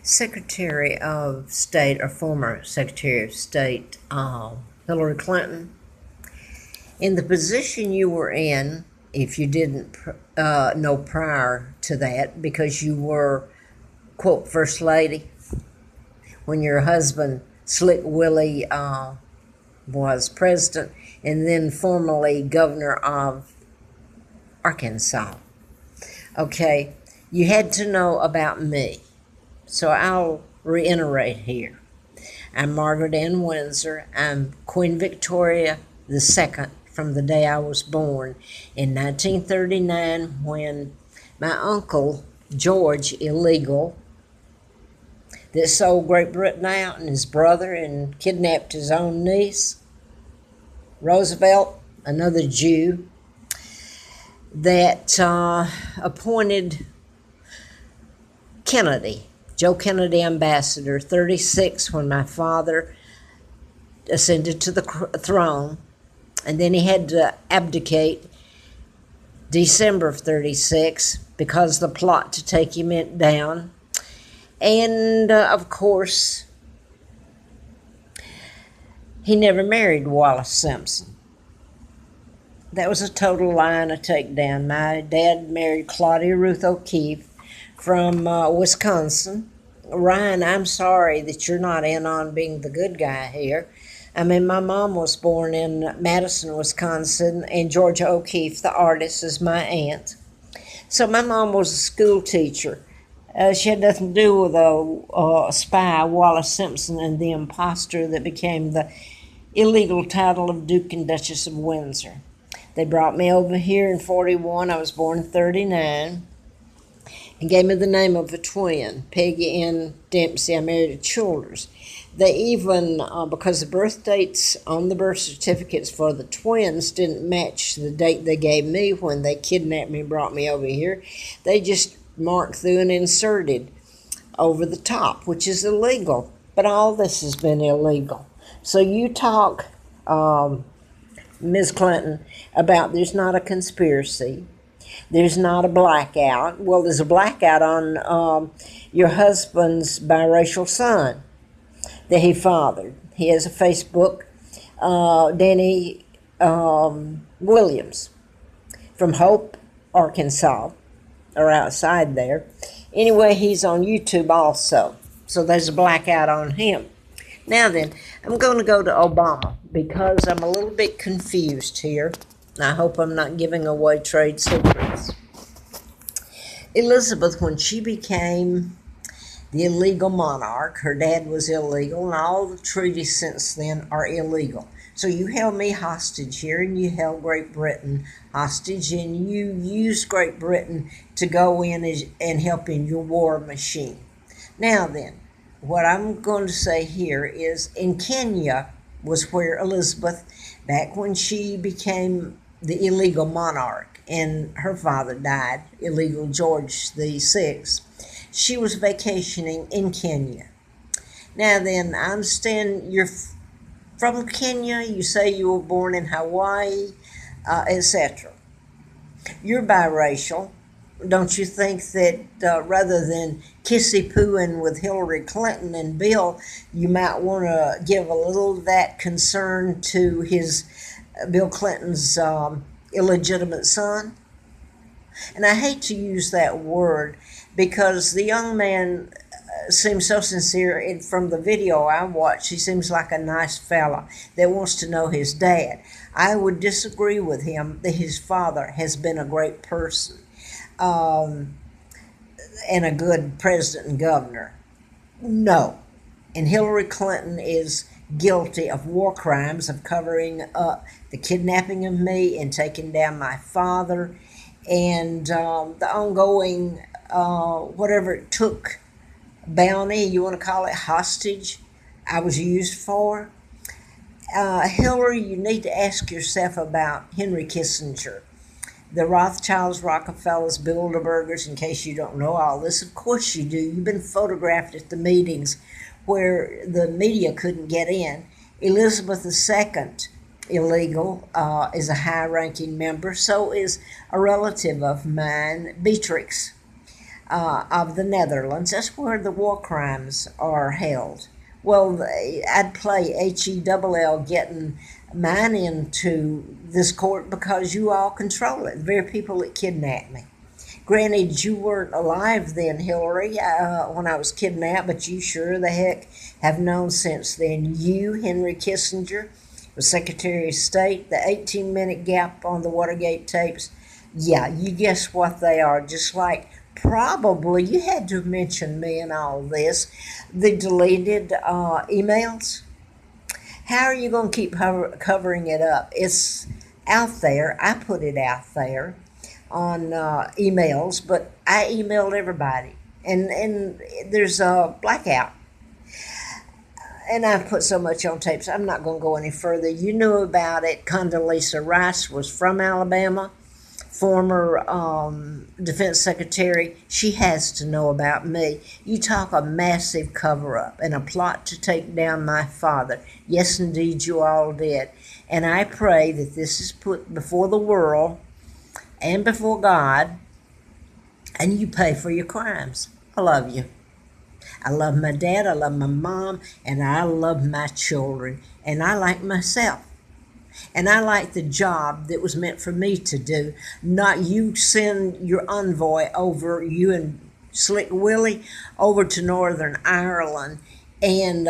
Secretary of State, or former Secretary of State, Hillary Clinton, in the position you were in, if you didn't know prior to that, because you were, quote, First Lady, when your husband, Slick Willie, was president, and then formerly governor of Arkansas. Okay, you had to know about me. So I'll reiterate here. I'm Margaret Ann Windsor. I'm Queen Victoria II from the day I was born in 1939, when my uncle, George Illegal, that sold Great Britain out, and his brother, and kidnapped his own niece, Roosevelt, another Jew, that appointed Kennedy, Joe Kennedy ambassador, 36, when my father ascended to the throne, and then he had to abdicate December of 36 because the plot to take him down. And of course, he never married Wallace Simpson. That was a total lie and a takedown. My dad married Claudia Ruth O'Keefe from Wisconsin. Ryan, I'm sorry that you're not in on being the good guy here. I mean, my mom was born in Madison, Wisconsin, and Georgia O'Keefe, the artist, is my aunt. So my mom was a school teacher. She had nothing to do with a spy, Wallace Simpson, and the imposter that became the illegal title of Duke and Duchess of Windsor. They brought me over here in 41. I was born in 39. And gave me the name of a twin, Peggy Ann Dempsey. I married a Childers. They even, because the birth dates on the birth certificates for the twins didn't match the date they gave me when they kidnapped me and brought me over here, they just marked through and inserted over the top, which is illegal. But all this has been illegal. So you talk, Ms. Clinton, about there's not a conspiracy. There's not a blackout. Well, there's a blackout on your husband's biracial son that he fathered. He has a Facebook, Danny Williams from Hope, Arkansas, or outside there. Anyway, he's on YouTube also. So there's a blackout on him. Now then, I'm going to go to Obama because I'm a little bit confused here. I hope I'm not giving away trade secrets. Elizabeth, when she became the illegal monarch, her dad was illegal, and all the treaties since then are illegal. So you held me hostage here, and you held Great Britain hostage, and you used Great Britain to go in and help in your war machine. Now then, what I'm going to say here is in Kenya was where Elizabeth, back when she became the illegal monarch and her father died, illegal George VI, she was vacationing in Kenya. Now then, I understand you're from Kenya, you say you were born in Hawaii, etc. You're biracial. Don't you think that rather than kissy-pooing with Hillary Clinton and Bill, you might want to give a little of that concern to his Bill Clinton's illegitimate son? And I hate to use that word because the young man seems so sincere. And from the video I watched, he seems like a nice fella that wants to know his dad. I would disagree with him that his father has been a great person and a good president and governor. No. And Hillary Clinton is guilty of war crimes, of covering up the kidnapping of me and taking down my father, and the ongoing, whatever it took, bounty, you want to call it, hostage, I was used for. Hillary, you need to ask yourself about Henry Kissinger. The Rothschilds, Rockefellers, Bilderbergers, in case you don't know all this. Of course you do. You've been photographed at the meetings where the media couldn't get in. Elizabeth II, illegal, is a high-ranking member. So is a relative of mine, Beatrix. of the Netherlands. That's where the war crimes are held. Well, I'd play HELL getting mine into this court because you all control it, the very people that kidnapped me. Granted, you weren't alive then, Hillary, when I was kidnapped, but you sure the heck have known since then. You, Henry Kissinger, was Secretary of State, the 18-minute gap on the Watergate tapes. Yeah, you guess what they are, just like probably you had to mention me in all this. The deleted emails. How are you going to keep covering it up? It's out there. I put it out there on emails, but I emailed everybody. And there's a blackout. And I've put so much on tapes, I'm not going to go any further. You knew about it. Condoleezza Rice was from Alabama, former defense secretary. She has to know about me. You talk a massive cover-up and a plot to take down my father. Yes, indeed, you all did. And I pray that this is put before the world and before God, and you pay for your crimes. I love you. I love my dad, I love my mom, and I love my children. And I like myself. And I like the job that was meant for me to do, not you send your envoy over, you and Slick Willie, over to Northern Ireland and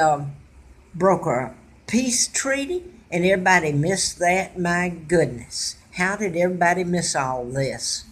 broker a peace treaty, and everybody missed that. My goodness, how did everybody miss all this?